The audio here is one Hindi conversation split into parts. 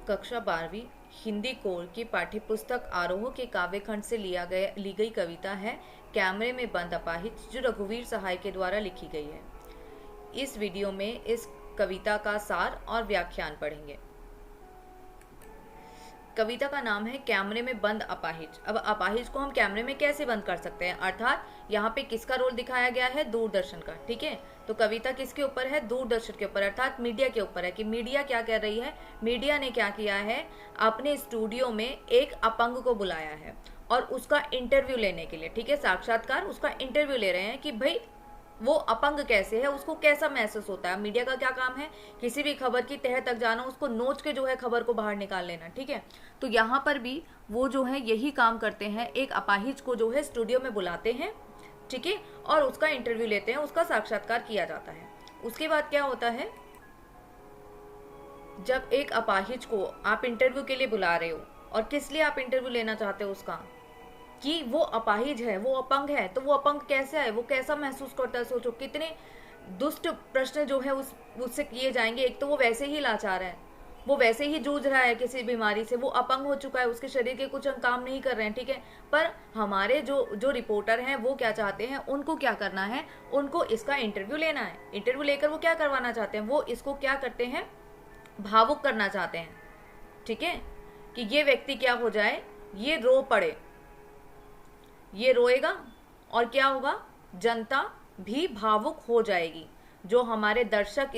कक्षा 12वीं हिंदी कोर की पाठ्यपुस्तक आरोह के काव्यखंड से ली गई कविता है कैमरे में बंद अपाहिज, जो रघुवीर सहाय के द्वारा लिखी गई है। इस वीडियो में इस कविता का सार और व्याख्यान पढ़ेंगे। कविता का नाम है कैमरे में बंद अपाहिज। अब अपाहिज को हम कैमरे में कैसे बंद कर सकते हैं, अर्थात यहाँ पे किसका रोल दिखाया गया है, दूरदर्शन का। ठीक है, तो कविता किसके ऊपर है, दूरदर्शन के ऊपर, अर्थात मीडिया के ऊपर है कि मीडिया क्या कर रही है। मीडिया ने क्या किया है, अपने स्टूडियो में एक अपंग को बुलाया है और उसका इंटरव्यू लेने के लिए, ठीक है, साक्षात्कार, उसका इंटरव्यू ले रहे हैं कि भाई वो अपंग कैसे है, उसको कैसा महसूस होता है। मीडिया का क्या काम है, किसी भी खबर की तह तक जाना, उसको नोच के जो है खबर को बाहर निकाल लेना। ठीक है, तो यहाँ पर भी वो जो है यही काम करते हैं, एक अपाहिज को जो है स्टूडियो में बुलाते हैं, ठीक है, और उसका इंटरव्यू लेते हैं, उसका साक्षात्कार किया जाता है। उसके बाद क्या होता है, जब एक अपाहिज को आप इंटरव्यू के लिए बुला रहे हो, और किस लिए आप इंटरव्यू लेना चाहते हो उसका, कि वो अपाहिज है, वो अपंग है, तो वो अपंग कैसे है, वो कैसा महसूस करता है। सोचो कितने दुष्ट प्रश्न जो है उससे किए जाएंगे। एक तो वो वैसे ही लाचार है, वो वैसे ही जूझ रहा है किसी बीमारी से, वो अपंग हो चुका है, उसके शरीर के कुछ अंग काम नहीं कर रहे हैं। ठीक है, पर हमारे जो रिपोर्टर हैं वो क्या चाहते हैं, उनको क्या करना है, उनको इसका इंटरव्यू लेना है। इंटरव्यू लेकर वो क्या करवाना चाहते हैं, वो इसको क्या करते हैं, भावुक करना चाहते हैं। ठीक है, कि ये व्यक्ति क्या हो जाए, ये रो पड़े, ये रोएगा और क्या होगा, जनता भी भावुक हो जाएगी। जो हमारे दर्शक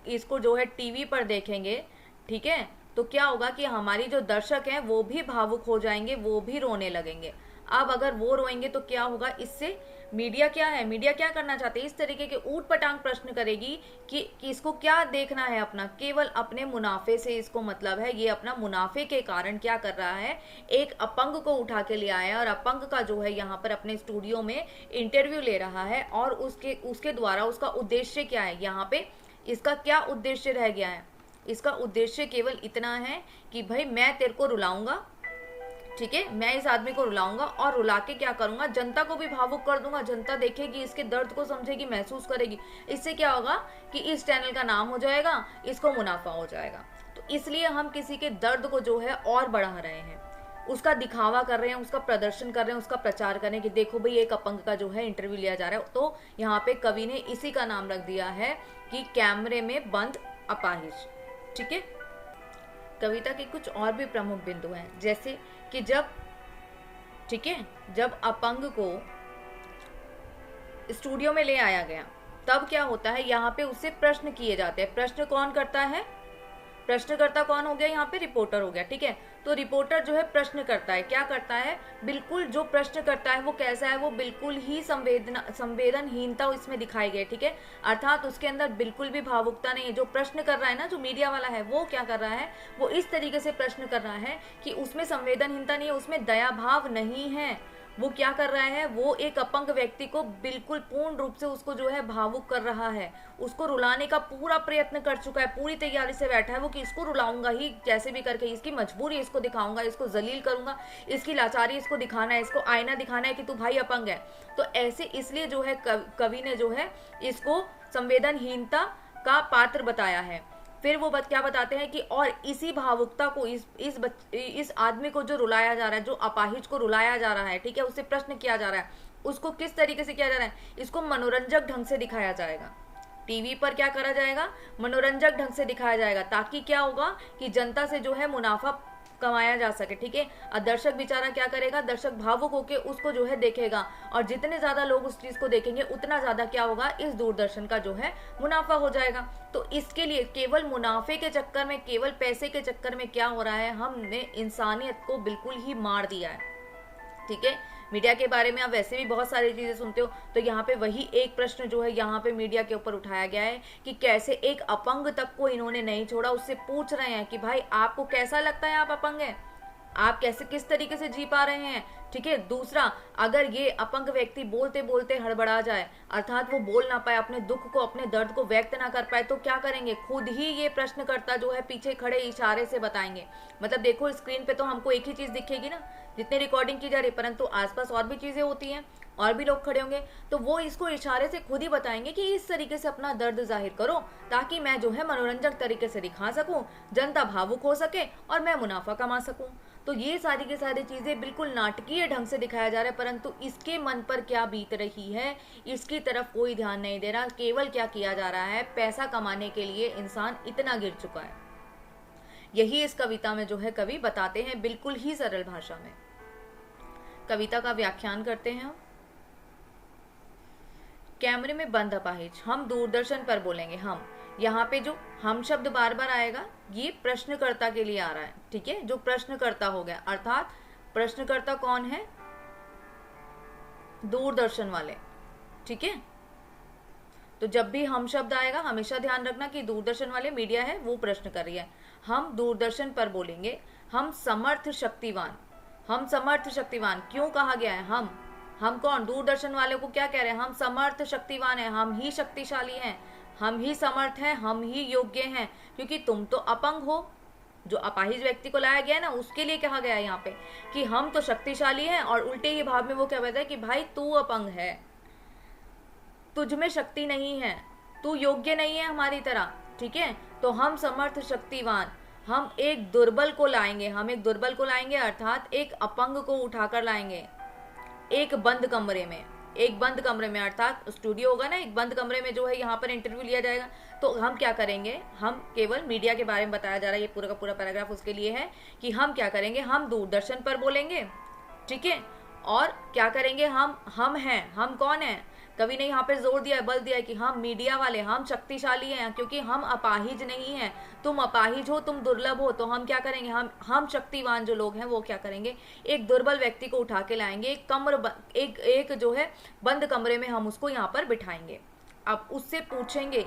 इसको जो है टीवी पर देखेंगे, ठीक है, तो क्या होगा कि हमारी जो दर्शक हैं वो भी भावुक हो जाएंगे, वो भी रोने लगेंगे। अब अगर वो रोएंगे तो क्या होगा, इससे मीडिया क्या है, मीडिया क्या करना चाहते हैं, इस तरीके के ऊट पटांग प्रश्न करेगी कि इसको क्या देखना है, अपना केवल अपने मुनाफे से इसको मतलब है। ये अपना मुनाफे के कारण क्या कर रहा है, एक अपंग को उठा के ले आया और अपंग का जो है यहाँ पर अपने स्टूडियो में इंटरव्यू ले रहा है, और उसके द्वारा उसका उद्देश्य क्या है, यहाँ पे इसका क्या उद्देश्य रह गया है। इसका उद्देश्य केवल इतना है कि भाई मैं तेरे को रुलाऊंगा, ठीक है, मैं इस आदमी को रुलाऊंगा और रुला के क्या करूंगा, जनता को भी भावुक कर दूंगा। जनता देखेगी, इसके दर्द को समझेगी, महसूस करेगी। इससे क्या होगा कि इस चैनल का नाम हो जाएगा, इसको मुनाफा हो जाएगा। तो इसलिए हम किसी के दर्द को जो है और बढ़ा रहे हैं, उसका दिखावा कर रहे हैं, उसका प्रदर्शन कर रहे हैं, उसका प्रचार कर रहे हैं कि देखो भाई एक अपंग का जो है इंटरव्यू लिया जा रहा है। तो यहाँ पे कवि ने इसी का नाम रख दिया है कि कैमरे में बंद अपाहिज। ठीक है, कविता के कुछ और भी प्रमुख बिंदु हैं, जैसे कि जब, ठीक है, जब अपंग को स्टूडियो में ले आया गया तब क्या होता है, यहाँ पे उससे प्रश्न किए जाते हैं। प्रश्न कौन करता है, प्रश्नकर्ता कौन हो गया, यहाँ पे रिपोर्टर हो गया। ठीक है, तो रिपोर्टर जो है प्रश्न करता है, क्या करता है, बिल्कुल जो प्रश्न करता है वो कैसा है, वो बिल्कुल ही संवेदनहीनता इसमें दिखाई गई। ठीक है, अर्थात उसके अंदर बिल्कुल भी भावुकता नहीं है। जो प्रश्न कर रहा है ना, जो मीडिया वाला है, वो क्या कर रहा है, वो इस तरीके से प्रश्न कर रहा है कि उसमें संवेदनहीनता नहीं है, उसमें दया भाव नहीं है। वो क्या कर रहा है, वो एक अपंग व्यक्ति को बिल्कुल पूर्ण रूप से उसको जो है भावुक कर रहा है, उसको रुलाने का पूरा प्रयत्न कर चुका है, पूरी तैयारी से बैठा है वो कि इसको रुलाऊंगा ही जैसे भी करके, इसकी मजबूरी इसको दिखाऊंगा, इसको जलील करूंगा, इसकी लाचारी इसको दिखाना है, इसको आईना दिखाना है कि तू भाई अपंग है। तो ऐसे इसलिए जो है कवि ने जो है इसको संवेदनहीनता का पात्र बताया है। फिर वो क्या बताते हैं कि और इसी भावुकता को इस आदमी को जो रुलाया जा रहा है, जो अपाहिज को रुलाया जा रहा है, ठीक है, उससे प्रश्न किया जा रहा है, उसको किस तरीके से किया जा रहा है, इसको मनोरंजक ढंग से दिखाया जाएगा। टीवी पर क्या करा जाएगा, मनोरंजक ढंग से दिखाया जाएगा, ताकि क्या होगा कि जनता से जो है मुनाफा कमाया जा सके। ठीक है, और दर्शक बेचारा क्या करेगा, दर्शक भावुक होकर उसको जो है देखेगा, और जितने ज्यादा लोग उस चीज को देखेंगे उतना ज्यादा क्या होगा, इस दूरदर्शन का जो है मुनाफा हो जाएगा। तो इसके लिए केवल मुनाफे के चक्कर में, केवल पैसे के चक्कर में क्या हो रहा है, हमने इंसानियत को बिल्कुल ही मार दिया है। ठीक है, मीडिया के बारे में आप वैसे भी बहुत सारी चीजें सुनते हो, तो यहाँ पे वही एक प्रश्न जो है यहाँ पे मीडिया के ऊपर उठाया गया है कि कैसे एक अपंग तक को इन्होंने नहीं छोड़ा। उससे पूछ रहे हैं कि भाई आपको कैसा लगता है, आप अपंग है, आप कैसे किस तरीके से जी पा रहे हैं, ठीक है। दूसरा, अगर ये अपंग व्यक्ति बोलते बोलते हड़बड़ा जाए, अर्थात वो बोल ना पाए, अपने दुख को, अपने दर्द को व्यक्त ना कर पाए, तो क्या करेंगे? खुद ही ये प्रश्नकर्ता जो है पीछे खड़े इशारे से बताएंगे। मतलब देखो स्क्रीन पे तो हमको एक ही चीज दिखेगी ना, जितने रिकॉर्डिंग की जा रही है, परंतु आसपास और भी चीजें होती हैं, और भी लोग खड़े होंगे, तो वो इसको इशारे से खुद ही बताएंगे कि इस तरीके से अपना दर्द जाहिर करो, ताकि मैं जो है मनोरंजक तरीके से दिखा सकूं, जनता भावुक हो सके और मैं मुनाफा कमा सकूं। तो ये सारी की सारी चीजें बिल्कुल नाटकीय ढंग से दिखाया जा रहा है, परंतु इसके मन पर क्या बीत रही है इसकी तरफ कोई ध्यान नहीं दे रहा। केवल क्या किया जा रहा है, पैसा कमाने के लिए इंसान इतना गिर चुका है। यही इस कविता में जो है कवि बताते हैं, बिल्कुल ही सरल भाषा में। कविता का व्याख्यान करते हैं हम। कैमरे में बंद अपाहिज, हम दूरदर्शन पर बोलेंगे। हम, यहाँ पे जो हम शब्द बार बार आएगा, ये प्रश्नकर्ता के लिए आ रहा है, ठीक है। जो प्रश्नकर्ता हो गया, अर्थात प्रश्नकर्ता कौन है? दूरदर्शन वाले, ठीक है। तो जब भी हम शब्द आएगा हमेशा ध्यान रखना कि दूरदर्शन वाले मीडिया है, वो प्रश्न कर रही है। हम दूरदर्शन पर बोलेंगे, हम समर्थ शक्तिवान। हम समर्थ शक्तिवान क्यों कहा गया है? हम कौन? दूरदर्शन वाले को क्या कह रहे हैं? हम समर्थ शक्तिवान हैं, हम ही शक्तिशाली हैं, हम ही समर्थ हैं, हम ही योग्य हैं, क्योंकि तुम तो अपंग हो। जो अपाहिज व्यक्ति को लाया गया है ना, उसके लिए कहा गया है यहाँ पे कि हम तो शक्तिशाली हैं, और उल्टे ही भाव में वो क्या कहता है कि भाई तू अपंग है, तुझ में शक्ति नहीं है, तू योग्य नहीं है हमारी तरह, ठीक है। तो हम समर्थ शक्तिवान, हम एक दुर्बल को लाएंगे, हम एक दुर्बल को लाएंगे, अर्थात एक अपंग को उठाकर लाएंगे एक बंद कमरे में, एक बंद कमरे में, अर्थात स्टूडियो होगा ना, एक बंद कमरे में जो है यहाँ पर इंटरव्यू लिया जाएगा। तो हम क्या करेंगे, हम केवल मीडिया के बारे में बताया जा रहा है, ये पूरा का पूरा पैराग्राफ उसके लिए है कि हम क्या करेंगे, हम दूरदर्शन पर बोलेंगे, ठीक है। और क्या करेंगे, हम हैं, हम कौन है? कवि ने यहाँ पे जोर दिया है, बल दिया है कि हम मीडिया वाले, हम शक्तिशाली हैं, क्योंकि हम अपाहिज नहीं हैं। तुम अपाहिज हो, तुम दुर्लभ हो, तो हम क्या करेंगे, हम शक्तिवान जो लोग हैं वो क्या करेंगे, एक दुर्बल व्यक्ति को उठा के लाएंगे, एक जो है बंद कमरे में हम उसको यहाँ पर बिठाएंगे। अब उससे पूछेंगे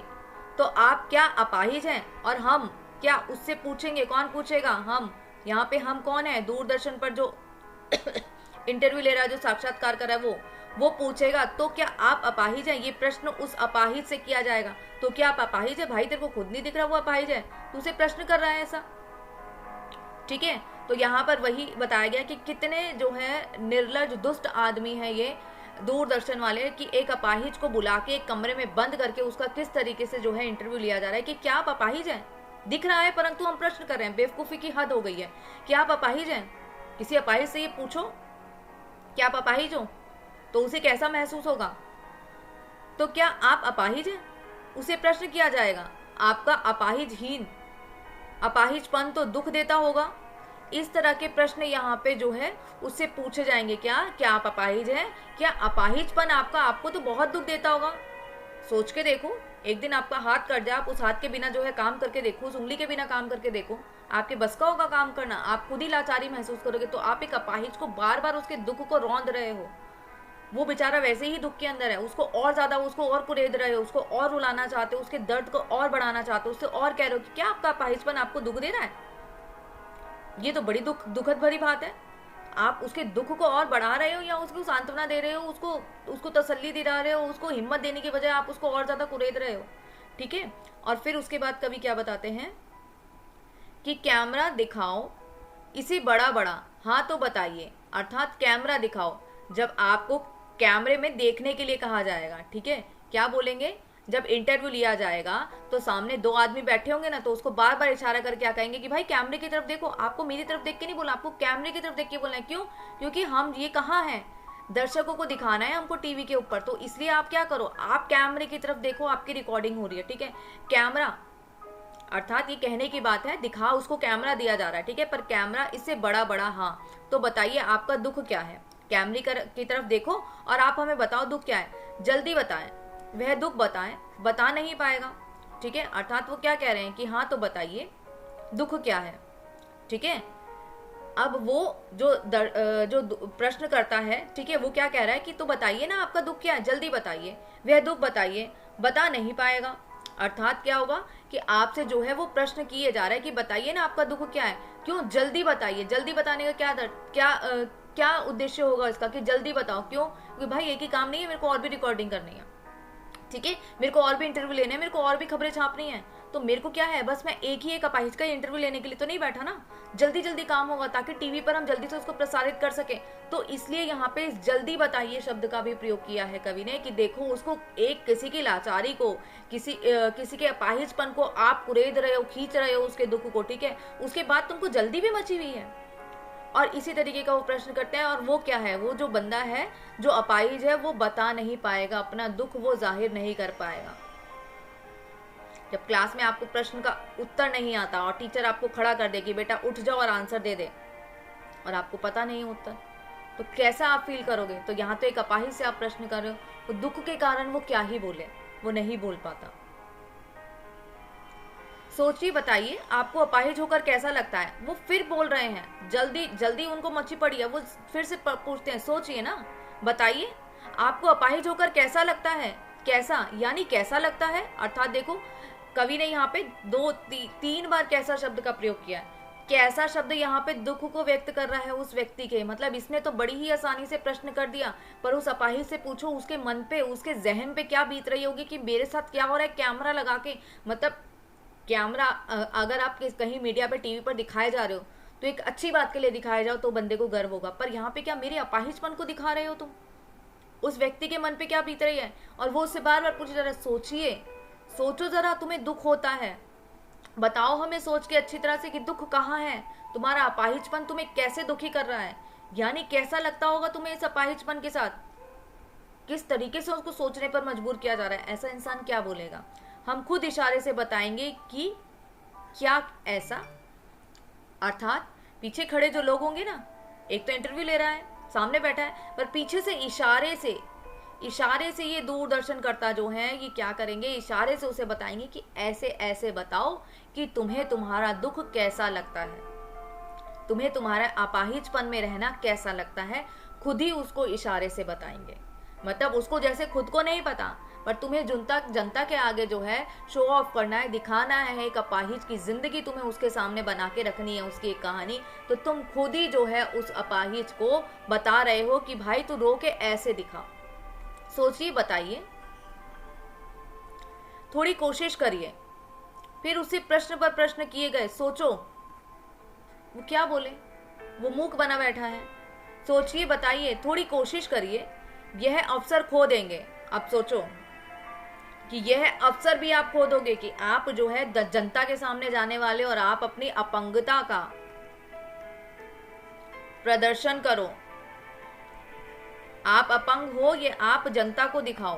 तो आप क्या अपाहिज हैं? और हम क्या, उससे पूछेंगे, कौन पूछेगा? हम। यहाँ पे हम कौन है? दूरदर्शन पर जो इंटरव्यू ले रहा है, जो साक्षात्कार कर रहा है, वो पूछेगा तो क्या आप अपाहिज हैं? ये प्रश्न उस अपाहिज से किया जाएगा। तो क्या आप अपाहिज है? भाई तेरे को खुद नहीं दिख रहा वो अपाहिज है, तू उसे प्रश्न कर रहा है ऐसा, ठीक है। तो यहाँ पर वही बताया गया कि कितने जो है निर्लज दुष्ट आदमी है ये दूरदर्शन वाले, कि एक अपाहिज को बुला के एक कमरे में बंद करके उसका किस तरीके से जो है इंटरव्यू लिया जा रहा है कि क्या आप अपाहिज हैं? दिख रहा है परंतु हम प्रश्न कर रहे हैं। बेवकूफी की हद हो गई है। क्या आप अपाहिज हैं? किसी अपाहिज से ये पूछो क्या आप अपाहिज हो, तो उसे कैसा महसूस होगा? तो क्या आप अपाहिज हैं? उसे प्रश्न किया जाएगा, आपका अपाहिजहीन, अपाहिजपन तो दुख देता होगा। इस तरह के प्रश्न यहाँ पे जो है उससे पूछे जाएंगे। क्या आप अपाहिज हैं? क्या अपाहिजपन आपको तो बहुत दुख देता होगा? सोच के देखो, एक दिन आपका हाथ कट जाए, आप उस हाथ के बिना जो है काम करके देखो, उस उंगली के बिना काम करके देखो, आपके बस का होगा काम करना? आप खुद ही लाचारी महसूस करोगे। तो आप एक अपाहिज को बार बार उसके दुख को रौंद रहे हो, वो बेचारा वैसे ही दुख के अंदर है, उसको और ज्यादा, उसको और कुरेद रहे हो, उसको और रुलाना चाहते हो, उसके दर्द को और बढ़ाना चाहते हो, उससे और कह रहे हो कि क्या आपका अपाहिजपन आपको दुख दे रहा है? ये तो बड़ी दुखद भरी बात है। आप उसके दुख को और बढ़ा रहे हो या उसको सांत्वना दे रहे हो, उसको तसल्ली दिला रहे हो, उसको हिम्मत देने की बजाय आप उसको और ज्यादा कुरेद रहे हो, ठीक है। और फिर उसके बाद कवि क्या बताते हैं कि कैमरा दिखाओ इसे बड़ा बड़ा, हाँ तो बताइए, अर्थात कैमरा दिखाओ। जब आपको कैमरे में देखने के लिए कहा जाएगा, ठीक है, क्या बोलेंगे, जब इंटरव्यू लिया जाएगा तो सामने दो आदमी बैठे होंगे ना, तो उसको बार बार इशारा करके क्या कहेंगे कि भाई कैमरे की तरफ देखो। आपको मेरी तरफ देख के नहीं बोला, आपको कैमरे की तरफ देख के बोलना है। क्यों? क्योंकि हम ये कहाँ हैं, दर्शकों को दिखाना है हमको टीवी के ऊपर, तो इसलिए आप क्या करो, आप कैमरे की तरफ देखो, आपकी रिकॉर्डिंग हो रही है, ठीक है। कैमरा अर्थात ये कहने की बात है, दिखा उसको कैमरा दिया जा रहा है, ठीक है, पर कैमरा इससे बड़ा बड़ा, हाँ तो बताइए आपका दुख क्या है? कैमरे की तरफ देखो और आप हमें बताओ दुख क्या है, जल्दी बताएं। वह दुख बताएं, बता नहीं पाएगा, ठीक है। अर्थात वो क्या कह रहे हैं कि हाँ तो बताइए दुख क्या है, ठीक है। अब वो जो प्रश्न करता है, ठीक है, वो क्या कह रहा है कि तो बताइए ना आपका दुख क्या है, जल्दी बताइए, वह दुख बताइए, बता नहीं पाएगा। अर्थात क्या होगा कि आपसे जो है वो प्रश्न किए जा रहा है कि बताइए ना आपका दुख क्या है, क्यों, जल्दी बताइए। जल्दी बताने का क्या उद्देश्य होगा इसका कि जल्दी बताओ, क्यों? क्योंकि भाई एक ही काम नहीं है, मेरे को और भी रिकॉर्डिंग करनी है, ठीक है, मेरे को और भी इंटरव्यू लेने हैं, मेरे को और भी खबरें छापनी है। तो मेरे को क्या है, बस मैं एक ही एक अपाहिज का इंटरव्यू लेने के लिए तो नहीं बैठा ना, जल्दी जल्दी काम होगा ताकि टीवी पर हम जल्दी से उसको प्रसारित कर सके। तो इसलिए यहाँ पे जल्दी बताइए शब्द का भी प्रयोग किया है कवि ने, कि देखो उसको, एक किसी की लाचारी को, किसी के अपाहिजपन को आप कुरेद रहे हो, खींच रहे हो उसके दुख को, ठीक है, उसके बाद तुमको जल्दी भी मची हुई है। और इसी तरीके का वो प्रश्न करते हैं, और वो क्या है, वो जो बंदा है जो अपाहिज है वो बता नहीं पाएगा अपना दुख, वो जाहिर नहीं कर पाएगा। जब क्लास में आपको प्रश्न का उत्तर नहीं आता और टीचर आपको खड़ा कर दे कि बेटा उठ जाओ और आंसर दे दे, और आपको पता नहीं उत्तर, तो कैसा आप फील करोगे? तो यहाँ तो एक अपाहिज से आप प्रश्न कर रहे हो, तो दुख के कारण वो क्या ही बोले, वो नहीं बोल पाता। सोचिए, बताइए आपको अपाहिज होकर कैसा लगता है। वो फिर बोल रहे हैं, जल्दी जल्दी उनको मची पड़ी है, वो फिर से पूछते हैं, सोचिए ना, बताइए आपको अपाहिज होकर कैसा लगता है। कैसा यानी कैसा लगता है, अर्थात देखो कवि ने यहाँ पे तीन बार कैसा शब्द का प्रयोग किया है। कैसा शब्द यहाँ पे दुख को व्यक्त कर रहा है उस व्यक्ति के, मतलब इसने तो बड़ी ही आसानी से प्रश्न कर दिया, पर उस अपाहिज से पूछो उसके मन पे, उसके जहन पे क्या बीत रही होगी कि मेरे साथ क्या हो रहा है। कैमरा लगा के, मतलब कैमरा अगर आप कहीं मीडिया पे टीवी पर दिखाए जा रहे हो तो एक अच्छी बात के लिए दिखाया जाओ तो बंदे को गर्व होगा, पर यहाँ पे क्या मेरे अपाहिजपन को दिखा रहे हो तुम? उस व्यक्ति के मन पे क्या बीत रही है? और वो उससे बार बार पूछे जा रहा है, सोचिए, सोचो जरा, तुम्हें दुख होता है, बताओ हमें सोच के अच्छी तरह से कि दुख कहाँ है, तुम्हारा अपाहिजपन तुम्हें कैसे दुखी कर रहा है, यानी कैसा लगता होगा तुम्हें इस अपाहिजपन के साथ, किस तरीके से उसको सोचने पर मजबूर किया जा रहा है। ऐसा इंसान क्या बोलेगा? हम खुद इशारे से बताएंगे कि क्या ऐसा, अर्थात पीछे खड़े जो लोग होंगे ना, एक तो इंटरव्यू ले रहा है, सामने बैठा है, पर पीछे से इशारे से ये दूरदर्शन करता जो है ये क्या करेंगे, इशारे से उसे बताएंगे कि ऐसे ऐसे बताओ कि तुम्हें तुम्हारा दुख कैसा लगता है, तुम्हें तुम्हारा अपाहिजपन में रहना कैसा लगता है। खुद ही उसको इशारे से बताएंगे, मतलब उसको जैसे खुद को नहीं पता, पर तुम्हें जनता के आगे जो है शो ऑफ करना है, दिखाना है, एक अपाहिज की जिंदगी तुम्हें उसके सामने बना के रखनी है, उसकी एक कहानी, तो तुम खुद ही जो है उस अपाहिज को बता रहे हो कि भाई तू रो के ऐसे दिखा। सोचिए, बताइए, थोड़ी कोशिश करिए। फिर उसी प्रश्न पर प्रश्न किए गए, सोचो वो क्या बोले, वो मूक बना बैठा है। सोचिए, बताइए, थोड़ी कोशिश करिए, यह अवसर खो देंगे। अब सोचो कि यह अवसर भी आप खो दोगे कि आप जो है जनता के सामने जाने वाले और आप अपनी अपंगता का प्रदर्शन करो, आप अपंग हो ये आप जनता को दिखाओ,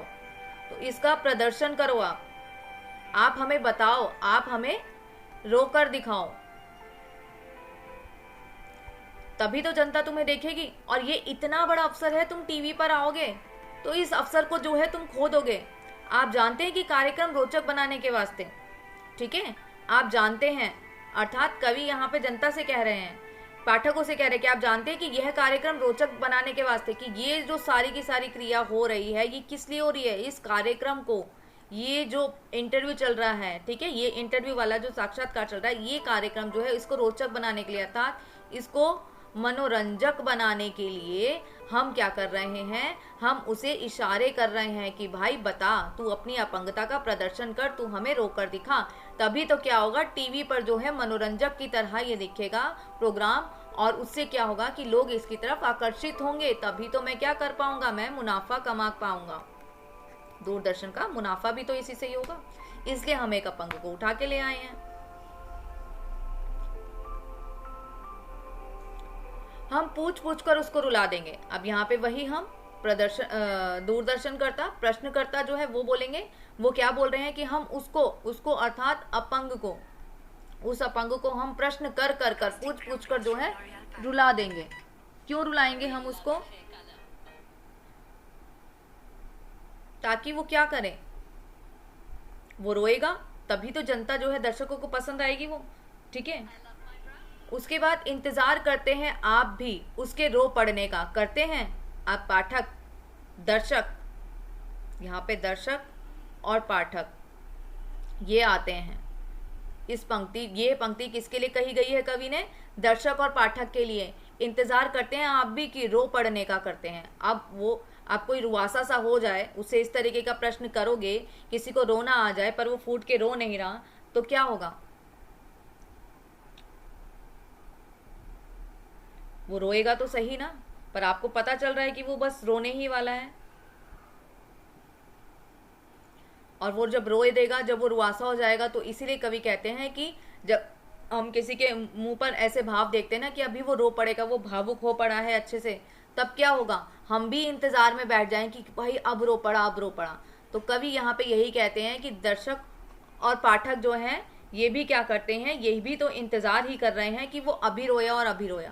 तो इसका प्रदर्शन करो, आप हमें बताओ, आप हमें रोकर दिखाओ, तभी तो जनता तुम्हें देखेगी। और ये इतना बड़ा अवसर है, तुम टीवी पर आओगे तो इस अवसर को जो है तुम खो दोगे। आप जानते हैं कि कार्यक्रम रोचक बनाने के वास्ते, ठीक है, आप जानते हैं, अर्थात कवि यहाँ पे जनता से कह रहे हैं, पाठकों से कह रहे हैं कि आप जानते हैं कि यह कार्यक्रम रोचक बनाने के वास्ते, कि ये जो सारी की सारी क्रिया हो रही है ये किस लिए हो रही है, इस कार्यक्रम को, ये जो इंटरव्यू चल रहा है, ठीक है, ये इंटरव्यू वाला जो साक्षात्कार चल रहा है, ये कार्यक्रम जो है इसको रोचक बनाने के लिए, अर्थात इसको मनोरंजक बनाने के लिए हम क्या कर रहे हैं, हम उसे इशारे कर रहे हैं कि भाई बता, तू अपनी अपंगता का प्रदर्शन कर, तू हमें रोकर दिखा। तभी तो क्या होगा, टीवी पर जो है मनोरंजक की तरह ये दिखेगा प्रोग्राम, और उससे क्या होगा कि लोग इसकी तरफ आकर्षित होंगे, तभी तो मैं क्या कर पाऊंगा, मैं मुनाफा कमा पाऊंगा। दूरदर्शन का मुनाफा भी तो इसी से ही होगा, इसलिए हम एक अपंग को उठा के ले आए हैं। हम पूछ पूछ कर उसको रुला देंगे। अब यहाँ पे वही हम दूरदर्शन करता, प्रश्नकर्ता जो है वो बोलेंगे, वो क्या बोल रहे हैं कि हम उसको अर्थात अपंग को, उस अपंग को हम प्रश्न कर कर कर पूछ पूछ कर जो है रुला देंगे। क्यों रुलाएंगे हम उसको? ताकि वो क्या करे, वो रोएगा, तभी तो जनता जो है दर्शकों को पसंद आएगी वो, ठीक है। उसके बाद इंतजार करते हैं आप भी उसके रो पड़ने का, करते हैं आप पाठक, दर्शक, यहाँ पे दर्शक और पाठक ये आते हैं। इस पंक्ति, ये पंक्ति किसके लिए कही गई है कवि ने? दर्शक और पाठक के लिए, इंतजार करते हैं आप भी कि रो पड़ने का करते हैं। अब वो आप कोई रुआसा सा हो जाए, उससे इस तरीके का प्रश्न करोगे, किसी को रोना आ जाए पर वो फूट के रो नहीं रहा, तो क्या होगा? वो रोएगा तो सही ना, पर आपको पता चल रहा है कि वो बस रोने ही वाला है। और वो जब रोए देगा, जब वो रुआसा हो जाएगा, तो इसीलिए कवि कहते हैं कि जब हम किसी के मुंह पर ऐसे भाव देखते हैं ना कि अभी वो रो पड़ेगा, वो भावुक हो पड़ा है अच्छे से, तब क्या होगा, हम भी इंतजार में बैठ जाएं कि भाई अब रो पड़ा, अब रो पड़ा। तो कवि यहाँ पे यही कहते हैं कि दर्शक और पाठक जो हैं ये भी क्या करते हैं, ये भी तो इंतजार ही कर रहे हैं कि वो अभी रोया और अभी रोया।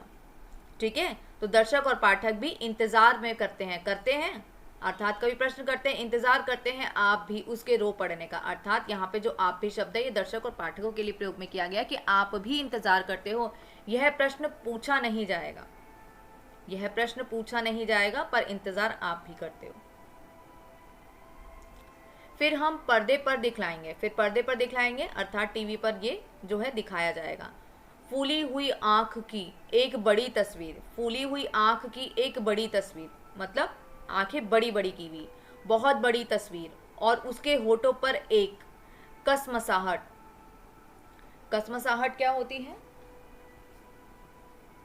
ठीक है, तो दर्शक और पाठक भी इंतजार में करते हैं अर्थात कभी प्रश्न करते हैं, इंतजार करते हैं आप भी उसके रो पड़ने का। अर्थात यहाँ पे जो आप भी शब्द है ये दर्शक और पाठकों के लिए प्रयोग में किया गया कि आप भी इंतजार करते हो। यह प्रश्न पूछा नहीं जाएगा, यह प्रश्न पूछा नहीं जाएगा, पर इंतजार आप भी करते हो। फिर हम पर्दे पर दिखलाएंगे, फिर पर्दे पर दिखलाएंगे अर्थात टीवी पर ये जो है दिखाया जाएगा। फूली हुई आंख की एक बड़ी तस्वीर, फूली हुई आंख की एक बड़ी तस्वीर मतलब आंखें बड़ी बड़ी की हुई, बहुत बड़ी तस्वीर, और उसके होठों पर एक कसमसाहट। कसमसाहट क्या होती है?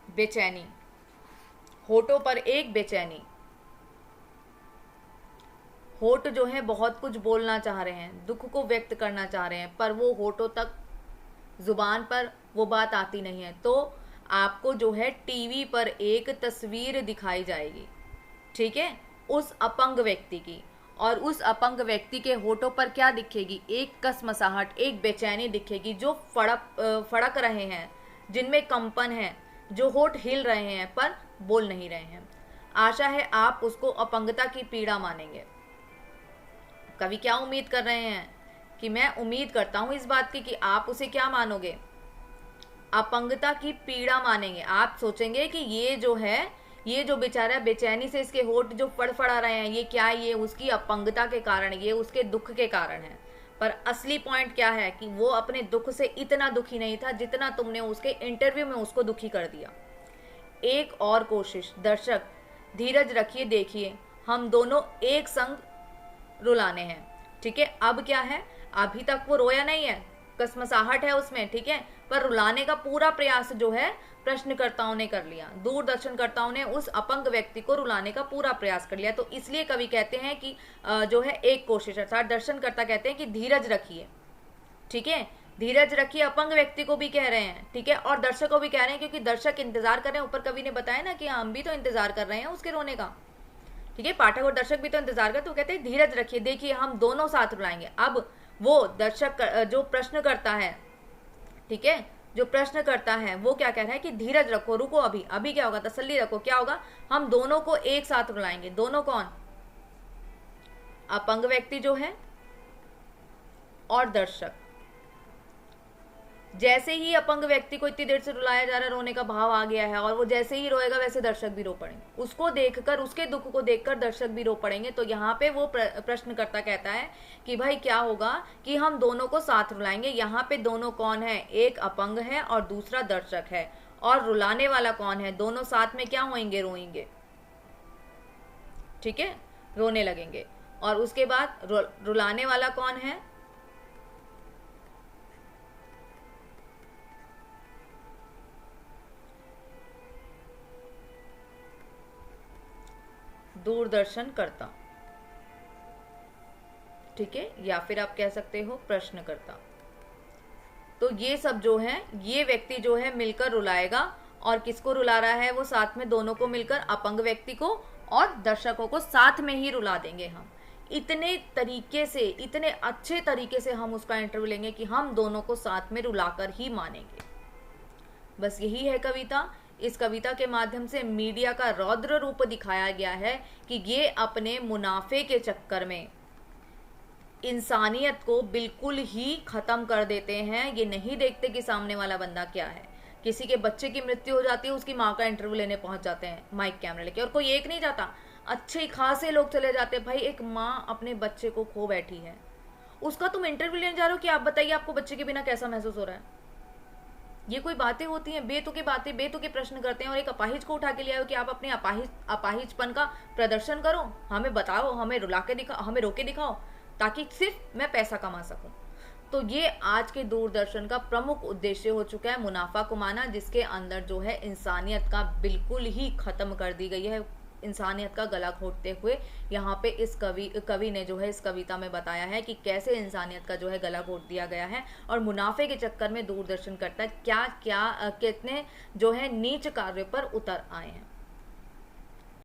बेचैनी। होठों पर एक बेचैनी। होठ जो है बहुत कुछ बोलना चाह रहे हैं, दुख को व्यक्त करना चाह रहे हैं, पर वो होठों तक, जुबान पर वो बात आती नहीं है। तो आपको जो है टीवी पर एक तस्वीर दिखाई जाएगी, ठीक है, उस अपंग व्यक्ति की, और उस अपंग व्यक्ति के होठों पर क्या दिखेगी? एक कसमसाहट, एक बेचैनी दिखेगी, जो फड़क रहे हैं, जिनमें कंपन है, जो होठ हिल रहे हैं पर बोल नहीं रहे हैं। आशा है आप उसको अपंगता की पीड़ा मानेंगे। कवि क्या उम्मीद कर रहे हैं कि मैं उम्मीद करता हूं इस बात की कि आप उसे क्या मानोगे? अपंगता की पीड़ा मानेंगे। आप सोचेंगे कि ये जो है, ये जो बेचारा बेचैनी से इसके होठ जो फड़फड़ा रहे हैं, ये क्या, ये उसकी अपंगता के कारण, ये उसके दुख के कारण है। पर असली पॉइंट क्या है कि वो अपने दुख से इतना दुखी नहीं था जितना तुमने उसके इंटरव्यू में उसको दुखी कर दिया। एक और कोशिश, दर्शक धीरज रखिए, देखिए हम दोनों एक संग रुलाने हैं। ठीक है, अब क्या है, अभी तक वो रोया नहीं है, कसमसाहट है उसमें, ठीक है, पर रुलाने का पूरा प्रयास जो है प्रश्नकर्ताओं ने कर लिया, दूरदर्शनकर्ताओं ने उस अपंग व्यक्ति को रुलाने का पूरा प्रयास कर लिया। तो इसलिए कवि कहते हैं कि जो है एक कोशिश, अर्थात दर्शनकर्ता कहते हैं कि धीरज रखिए, ठीक है, धीरज रखिए, अपंग व्यक्ति को भी कह रहे हैं, ठीक है, और दर्शक को भी कह रहे हैं, क्योंकि दर्शक इंतजार कर रहे हैं। ऊपर कवि ने बताया ना कि हम भी तो इंतजार कर रहे हैं उसके रोने का, ठीक है, पाठक और दर्शक भी तो इंतजार कर, तो कहते हैं धीरज रखिए, देखिए हम दोनों साथ रुलाएंगे। अब वो दर्शक जो प्रश्न करता है, ठीक है, जो प्रश्न करता है वो क्या कह रहा है कि धीरज रखो, रुको, अभी अभी क्या होगा, तसल्ली रखो, क्या होगा, हम दोनों को एक साथ रुलाएंगे। दोनों कौन? अपंग व्यक्ति जो है और दर्शक। जैसे ही अपंग व्यक्ति को इतनी देर से रुलाया जा रहा है, रोने का भाव आ गया है, और वो जैसे ही रोएगा वैसे दर्शक भी रो पड़ेंगे, उसको देखकर, उसके दुख को देखकर दर्शक भी रो पड़ेंगे। तो यहाँ पे वो प्रश्नकर्ता कहता है कि भाई क्या होगा कि हम दोनों को साथ रुलाएंगे। यहाँ पे दोनों कौन है? एक अपंग है और दूसरा दर्शक है, और रुलाने वाला कौन है? दोनों साथ में क्या होंगे? रोएंगे, ठीक है, रोने लगेंगे। और उसके बाद रुलाने वाला कौन है? दूरदर्शन करता, ठीक है, या फिर आप कह सकते हो प्रश्नकर्ता। तो ये सब जो है, ये व्यक्ति जो है मिलकर रुलाएगा, और किसको रुला रहा है वो? साथ में दोनों को मिलकर, अपंग व्यक्ति को और दर्शकों को साथ में ही रुला देंगे हम। इतने तरीके से, इतने अच्छे तरीके से हम उसका इंटरव्यू लेंगे कि हम दोनों को साथ में रुलाकर ही मानेंगे। बस यही है कविता। इस कविता के माध्यम से मीडिया का रौद्र रूप दिखाया गया है कि ये अपने मुनाफे के चक्कर में इंसानियत को बिल्कुल ही खत्म कर देते हैं। ये नहीं देखते कि सामने वाला बंदा क्या है। किसी के बच्चे की मृत्यु हो जाती है, उसकी माँ का इंटरव्यू लेने पहुंच जाते हैं माइक कैमरा लेके, और कोई एक नहीं जाता, अच्छे खासे लोग चले जाते हैं। भाई एक माँ अपने बच्चे को खो बैठी है, उसका तुम इंटरव्यू लेने जा रहे हो कि आप बताइए आपको बच्चे के बिना कैसा महसूस हो रहा है? ये कोई बातें होती हैं? बेतुकी बातें, बेतुके प्रश्न करते हैं, और एक अपाहिज को उठा के ले आए हो कि आप अपने अपाहिजपन का प्रदर्शन करो, हमें बताओ, हमें रुला के दिखाओ, हमें रोके दिखाओ, ताकि सिर्फ मैं पैसा कमा सकूं। तो ये आज के दूरदर्शन का प्रमुख उद्देश्य हो चुका है, मुनाफा कमाना, जिसके अंदर जो है इंसानियत का बिल्कुल ही खत्म कर दी गई है, इंसानियत का गला घोटते हुए। यहाँ पे इस कवि ने जो है इस कविता में बताया है कि कैसे इंसानियत का जो है गला घोट दिया गया है, और मुनाफे के चक्कर में दूरदर्शन करता है क्या क्या कितने जो है नीच कार्य पर उतर आए हैं।